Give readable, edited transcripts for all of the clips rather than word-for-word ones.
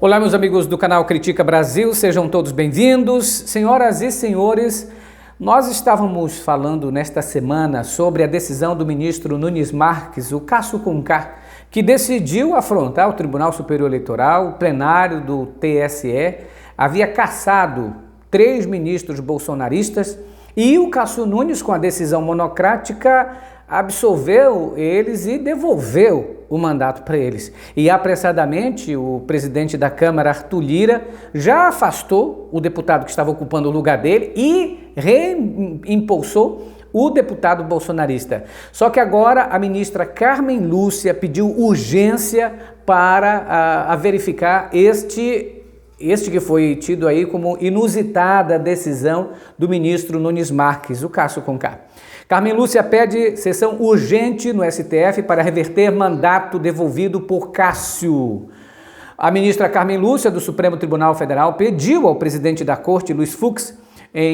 Olá, meus amigos do canal Critica Brasil, sejam todos bem-vindos. Senhoras e senhores, nós estávamos falando nesta semana sobre a decisão do ministro Nunes Marques, o Cássio Conká, que decidiu afrontar o Tribunal Superior Eleitoral. O plenário do TSE havia cassado 3 ministros bolsonaristas e o Cássio Nunes, com a decisão monocrática, absolveu eles e devolveu o mandato para eles. E apressadamente o presidente da Câmara, Arthur Lira, já afastou o deputado que estava ocupando o lugar dele e reimpulsou o deputado bolsonarista. Só que agora a ministra Carmen Lúcia pediu urgência para verificar este que foi tido aí como inusitada decisão do ministro Nunes Marques, o Cássio Conká. Carmen Lúcia pede sessão urgente no STF para reverter mandato devolvido por Cássio. A ministra Carmen Lúcia, do Supremo Tribunal Federal, pediu ao presidente da Corte, Luiz Fux,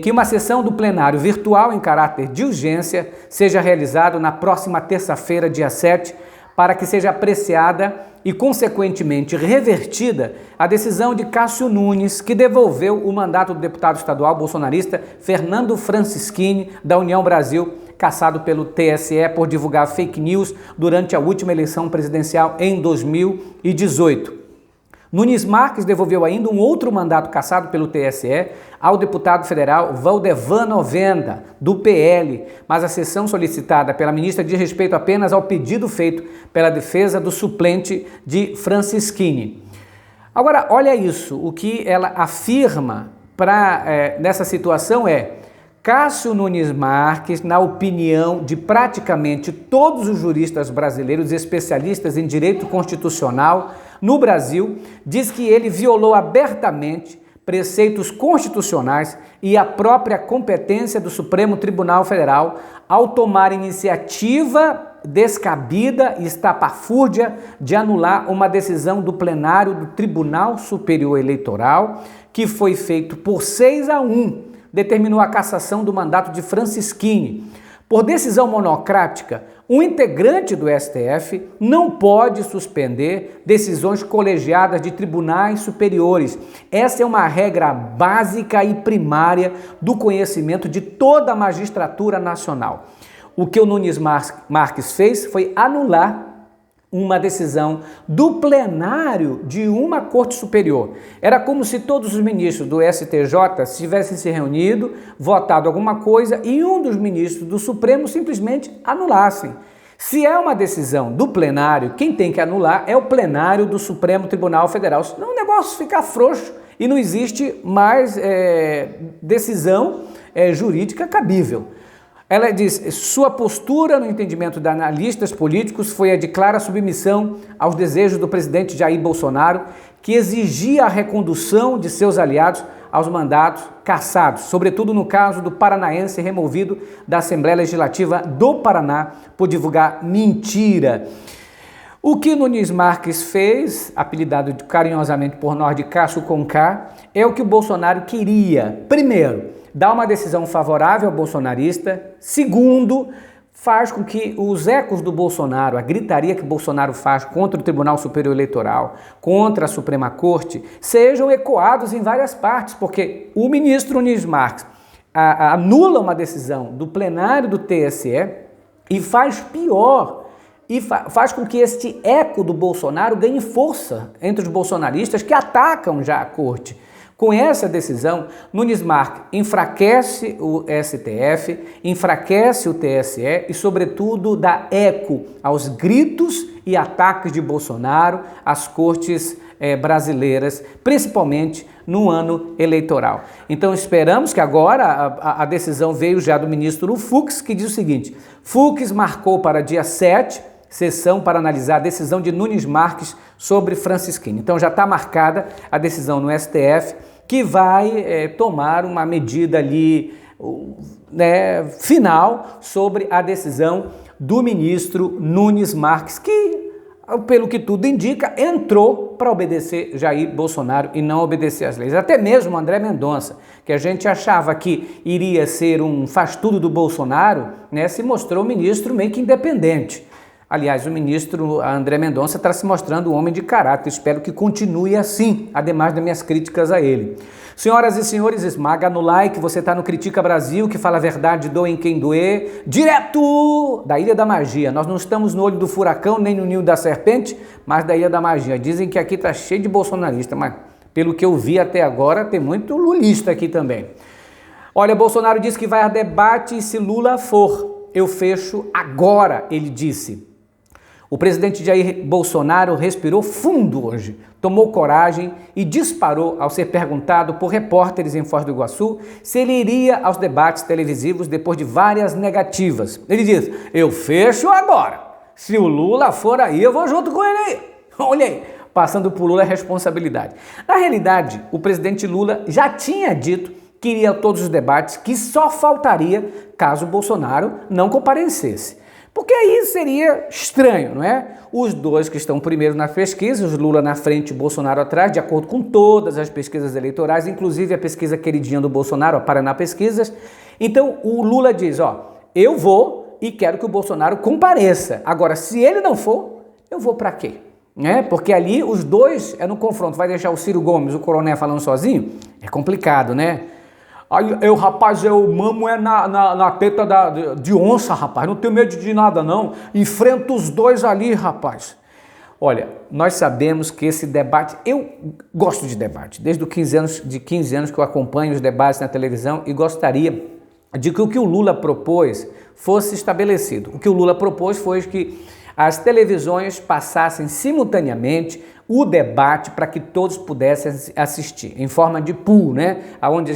que uma sessão do plenário virtual em caráter de urgência seja realizada na próxima terça-feira, dia 7, para que seja apreciada e, consequentemente, revertida a decisão de Cássio Nunes, que devolveu o mandato do deputado estadual bolsonarista Fernando Francischini, da União Brasil, cassado pelo TSE por divulgar fake news durante a última eleição presidencial em 2018. Nunes Marques devolveu ainda um outro mandato cassado pelo TSE ao deputado federal Valdevan Novenda, do PL, mas a sessão solicitada pela ministra diz respeito apenas ao pedido feito pela defesa do suplente de Francischini. Agora, olha isso, o que ela afirma nessa situação é: Cássio Nunes Marques, na opinião de praticamente todos os juristas brasileiros especialistas em direito constitucional no Brasil, diz que ele violou abertamente preceitos constitucionais e a própria competência do Supremo Tribunal Federal ao tomar iniciativa descabida e estapafúrdia de anular uma decisão do plenário do Tribunal Superior Eleitoral, que foi feito por 6-1, determinou a cassação do mandato de Francischini. Por decisão monocrática, um integrante do STF não pode suspender decisões colegiadas de tribunais superiores. Essa é uma regra básica e primária do conhecimento de toda a magistratura nacional. O que o Nunes Marques fez foi anular uma decisão do plenário de uma corte superior. Era como se todos os ministros do STJ tivessem se reunido, votado alguma coisa e um dos ministros do Supremo simplesmente anulassem. Se é uma decisão do plenário, quem tem que anular é o plenário do Supremo Tribunal Federal. Senão o negócio fica frouxo e não existe mais decisão jurídica cabível. Ela diz: sua postura no entendimento de analistas políticos foi a de clara submissão aos desejos do presidente Jair Bolsonaro, que exigia a recondução de seus aliados aos mandatos cassados, sobretudo no caso do paranaense removido da Assembleia Legislativa do Paraná por divulgar mentira. O que Nunes Marques fez, apelidado carinhosamente por nós de Cássio Conká, é o que o Bolsonaro queria. Primeiro, dá uma decisão favorável ao bolsonarista. Segundo, faz com que os ecos do Bolsonaro, a gritaria que o Bolsonaro faz contra o Tribunal Superior Eleitoral, contra a Suprema Corte, sejam ecoados em várias partes, porque o ministro Nunes Marques anula uma decisão do plenário do TSE e faz pior, e faz com que este eco do Bolsonaro ganhe força entre os bolsonaristas que atacam já a Corte. Com essa decisão, Nunes Marques enfraquece o STF, enfraquece o TSE e, sobretudo, dá eco aos gritos e ataques de Bolsonaro às cortes brasileiras, principalmente no ano eleitoral. Então esperamos que agora a decisão veio já do ministro Fux, que diz o seguinte: Fux marcou para dia 7 sessão para analisar a decisão de Nunes Marques sobre Francischini. Então já está marcada a decisão no STF, que vai tomar uma medida ali final sobre a decisão do ministro Nunes Marques, que, pelo que tudo indica, entrou para obedecer Jair Bolsonaro e não obedecer às leis. Até mesmo André Mendonça, que a gente achava que iria ser um faz-tudo do Bolsonaro, se mostrou um ministro meio que independente. Aliás, o ministro André Mendonça está se mostrando um homem de caráter. Espero que continue assim, ademais das minhas críticas a ele. Senhoras e senhores, esmaga no like. Você está no Critica Brasil, que fala a verdade, doa em quem doer. Direto da Ilha da Magia. Nós não estamos no olho do furacão, nem no ninho da serpente, mas da Ilha da Magia. Dizem que aqui está cheio de bolsonarista, mas pelo que eu vi até agora, tem muito lulista aqui também. Olha, Bolsonaro disse que vai a debate e se Lula for, eu fecho agora, ele disse. O presidente Jair Bolsonaro respirou fundo hoje, tomou coragem e disparou ao ser perguntado por repórteres em Foz do Iguaçu se ele iria aos debates televisivos depois de várias negativas. Ele disse, eu fecho agora, se o Lula for aí, eu vou junto com ele aí. Olha aí, passando por Lula a responsabilidade. Na realidade, o presidente Lula já tinha dito que iria a todos os debates, que só faltaria caso Bolsonaro não comparecesse. Porque aí seria estranho, não é? Os dois que estão primeiro nas pesquisas, Lula na frente e Bolsonaro atrás, de acordo com todas as pesquisas eleitorais, inclusive a pesquisa queridinha do Bolsonaro, a Paraná Pesquisas. Então o Lula diz, eu vou e quero que o Bolsonaro compareça. Agora, se ele não for, eu vou para quê? Porque ali os dois no confronto. Vai deixar o Ciro Gomes, o coronel, falando sozinho? É complicado, né? Aí rapaz, eu mamo na teta de onça, rapaz, não tenho medo de nada não, enfrenta os dois ali, rapaz. Olha, nós sabemos que esse debate, eu gosto de debate, desde os 15 anos que eu acompanho os debates na televisão e gostaria de que o que o Lula propôs fosse estabelecido. O que o Lula propôs foi que as televisões passassem simultaneamente o debate para que todos pudessem assistir, em forma de pool, onde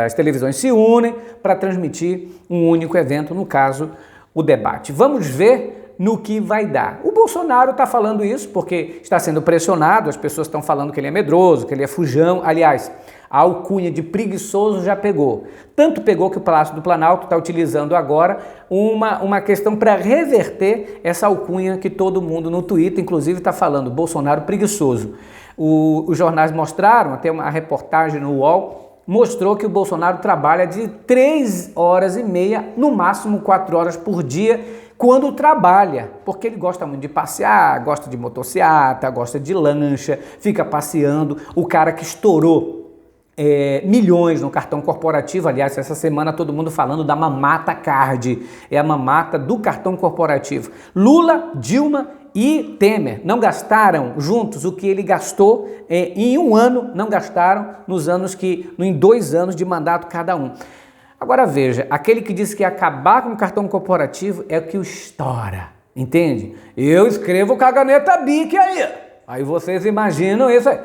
as televisões se unem para transmitir um único evento, no caso, o debate. Vamos ver no que vai dar. O Bolsonaro está falando isso porque está sendo pressionado, as pessoas estão falando que ele é medroso, que ele é fujão. Aliás, a alcunha de preguiçoso já pegou. Tanto pegou que o Palácio do Planalto está utilizando agora uma questão para reverter essa alcunha que todo mundo no Twitter, inclusive, está falando, Bolsonaro preguiçoso. Os jornais mostraram, até uma reportagem no UOL, mostrou que o Bolsonaro trabalha de 3 horas e meia, no máximo 4 horas por dia, quando trabalha, porque ele gosta muito de passear, gosta de motociata, gosta de lancha, fica passeando. O cara que estourou milhões no cartão corporativo, aliás, essa semana todo mundo falando da Mamata Card, é a mamata do cartão corporativo. Lula, Dilma e Temer não gastaram juntos o que ele gastou em um ano, não gastaram em 2 anos de mandato cada um. Agora veja, aquele que disse que ia acabar com o cartão corporativo é o que o estoura, entende? Eu escrevo com a caneta Bic aí vocês imaginam isso aí.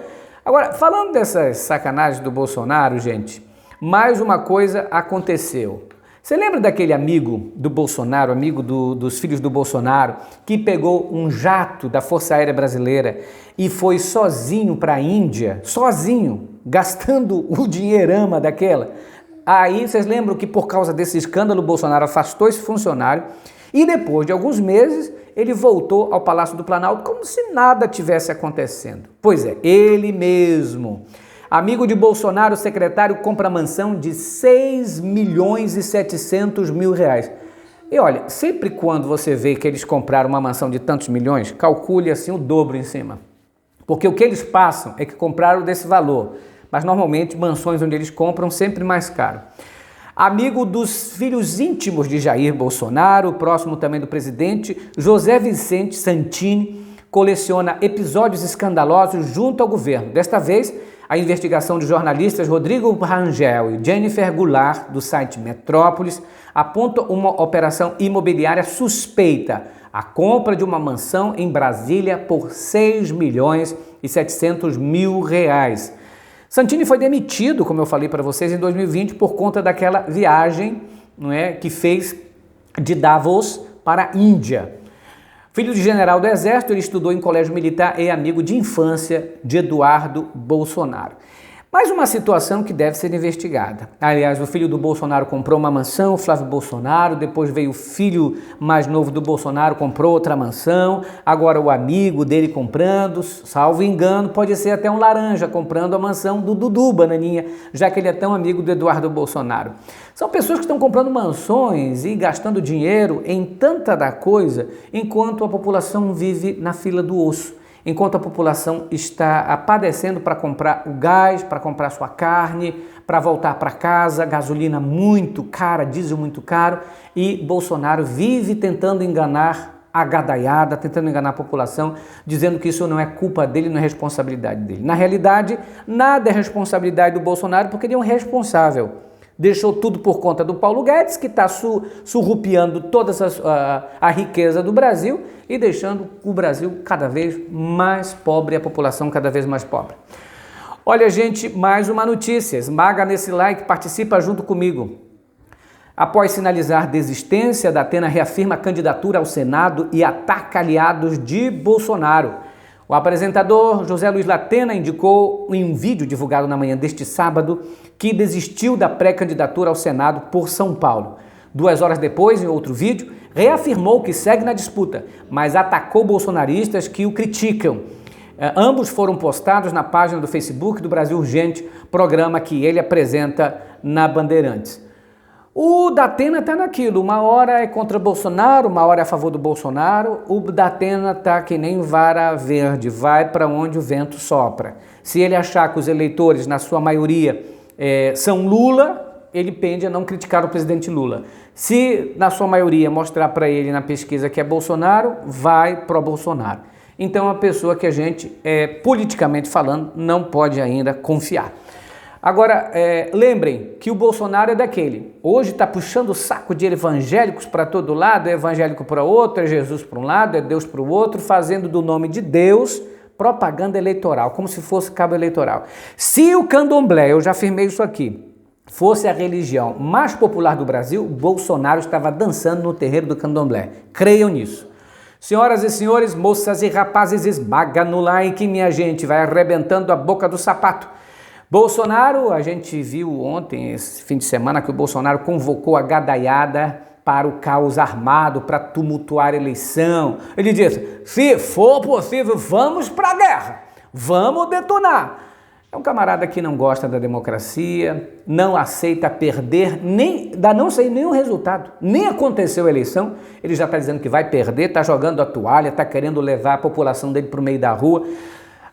Agora, falando dessas sacanagens do Bolsonaro, gente, mais uma coisa aconteceu. Você lembra daquele amigo do Bolsonaro, amigo dos filhos do Bolsonaro, que pegou um jato da Força Aérea Brasileira e foi sozinho para a Índia, sozinho, gastando o dinheirama daquela? Aí vocês lembram que por causa desse escândalo o Bolsonaro afastou esse funcionário e depois de alguns meses ele voltou ao Palácio do Planalto como se nada tivesse acontecendo. Pois é, ele mesmo. Amigo de Bolsonaro, o secretário compra mansão de 6 milhões e 700 mil reais. E olha, sempre quando você vê que eles compraram uma mansão de tantos milhões, calcule assim o dobro em cima. Porque o que eles passam é que compraram desse valor. Mas normalmente mansões onde eles compram sempre mais caro. Amigo dos filhos íntimos de Jair Bolsonaro, próximo também do presidente, José Vicente Santini, coleciona episódios escandalosos junto ao governo. Desta vez, a investigação de jornalistas Rodrigo Rangel e Jennifer Goulart, do site Metrópolis, aponta uma operação imobiliária suspeita, a compra de uma mansão em Brasília por 6 milhões e 700 mil reais. Santini foi demitido, como eu falei para vocês, em 2020 por conta daquela viagem, que fez de Davos para a Índia. Filho de general do Exército, ele estudou em colégio militar e amigo de infância de Eduardo Bolsonaro. Mais uma situação que deve ser investigada. Aliás, o filho do Bolsonaro comprou uma mansão, Flávio Bolsonaro, depois veio o filho mais novo do Bolsonaro, comprou outra mansão, agora o amigo dele comprando, salvo engano, pode ser até um laranja comprando a mansão do Dudu Bananinha, já que ele é tão amigo do Eduardo Bolsonaro. São pessoas que estão comprando mansões e gastando dinheiro em tanta da coisa, enquanto a população vive na fila do osso. Enquanto a população está padecendo para comprar o gás, para comprar sua carne, para voltar para casa, gasolina muito cara, diesel muito caro, e Bolsonaro vive tentando enganar a gadaiada, tentando enganar a população, dizendo que isso não é culpa dele, não é responsabilidade dele. Na realidade, nada é responsabilidade do Bolsonaro, porque ele é um responsável. Deixou tudo por conta do Paulo Guedes, que está surrupiando toda a riqueza do Brasil e deixando o Brasil cada vez mais pobre, a população cada vez mais pobre. Olha, gente, mais uma notícia. Esmaga nesse like, participa junto comigo. Após sinalizar desistência, Datena reafirma a candidatura ao Senado e ataca aliados de Bolsonaro. O apresentador José Luiz Datena indicou em um vídeo divulgado na manhã deste sábado que desistiu da pré-candidatura ao Senado por São Paulo. 2 horas depois, em outro vídeo, reafirmou que segue na disputa, mas atacou bolsonaristas que o criticam. Ambos foram postados na página do Facebook do Brasil Urgente, programa que ele apresenta na Bandeirantes. O Datena está naquilo, uma hora é contra Bolsonaro, uma hora é a favor do Bolsonaro, o Datena está que nem vara verde, vai para onde o vento sopra. Se ele achar que os eleitores, na sua maioria, são Lula, ele pende a não criticar o presidente Lula. Se, na sua maioria, mostrar para ele na pesquisa que é Bolsonaro, vai pro Bolsonaro. Então, é uma pessoa que a gente, politicamente falando, não pode ainda confiar. Agora, lembrem que o Bolsonaro é daquele. Hoje está puxando o saco de evangélicos para todo lado, é evangélico para outro, é Jesus para um lado, é Deus para o outro, fazendo do nome de Deus propaganda eleitoral, como se fosse cabo eleitoral. Se o candomblé, eu já afirmei isso aqui, fosse a religião mais popular do Brasil, Bolsonaro estava dançando no terreiro do candomblé. Creiam nisso. Senhoras e senhores, moças e rapazes, esmaga no like, minha gente, vai arrebentando a boca do sapato. Bolsonaro, a gente viu ontem, esse fim de semana, que o Bolsonaro convocou a gadaiada para o caos armado, para tumultuar a eleição. Ele disse, se for possível, vamos para a guerra, vamos detonar. É um camarada que não gosta da democracia, não aceita perder, não sei nenhum resultado, nem aconteceu a eleição, ele já está dizendo que vai perder, está jogando a toalha, está querendo levar a população dele para o meio da rua.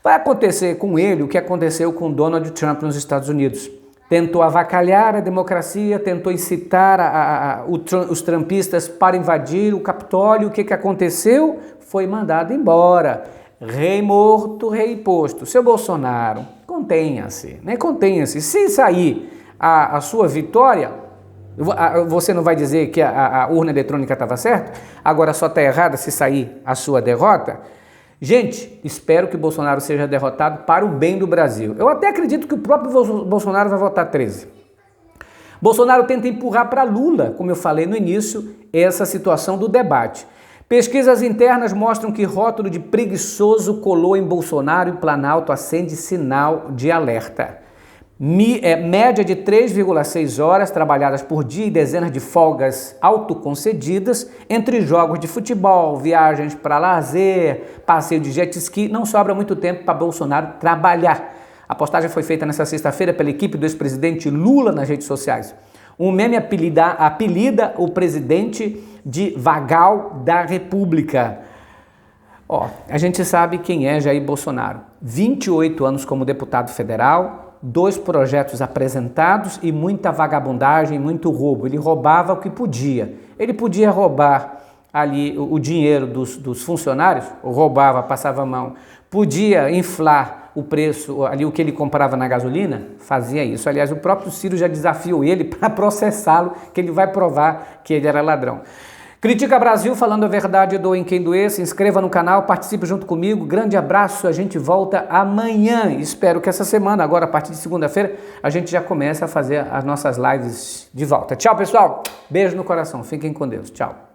Vai acontecer com ele o que aconteceu com Donald Trump nos Estados Unidos. Tentou avacalhar a democracia, tentou incitar os trumpistas para invadir o Capitólio. O que aconteceu? Foi mandado embora. Rei morto, rei posto. Seu Bolsonaro, contenha-se, né? Contenha-se. Se sair a sua vitória, você não vai dizer que a urna eletrônica estava certa? Agora só está errada se sair a sua derrota? Gente, espero que Bolsonaro seja derrotado para o bem do Brasil. Eu até acredito que o próprio Bolsonaro vai votar 13. Bolsonaro tenta empurrar para Lula, como eu falei no início, essa situação do debate. Pesquisas internas mostram que rótulo de preguiçoso colou em Bolsonaro e Planalto acende sinal de alerta. Média de 3,6 horas trabalhadas por dia e dezenas de folgas autoconcedidas entre jogos de futebol, viagens para lazer, passeio de jet ski, não sobra muito tempo para Bolsonaro trabalhar. A postagem foi feita nesta sexta-feira pela equipe do ex-presidente Lula nas redes sociais. Um meme apelida o presidente de Vagal da República. A gente sabe quem é Jair Bolsonaro. 28 anos como deputado federal, 2 projetos apresentados e muita vagabundagem, muito roubo. Ele roubava o que podia. Ele podia roubar ali o dinheiro dos funcionários, roubava, passava a mão. Podia inflar o preço, ali o que ele comprava na gasolina, fazia isso. Aliás, o próprio Ciro já desafiou ele para processá-lo, que ele vai provar que ele era ladrão. Critica Brasil, falando a verdade, doa em quem doer. Se inscreva no canal, participe junto comigo. Grande abraço, a gente volta amanhã. Espero que essa semana, agora a partir de segunda-feira, a gente já comece a fazer as nossas lives de volta. Tchau, pessoal. Beijo no coração. Fiquem com Deus. Tchau.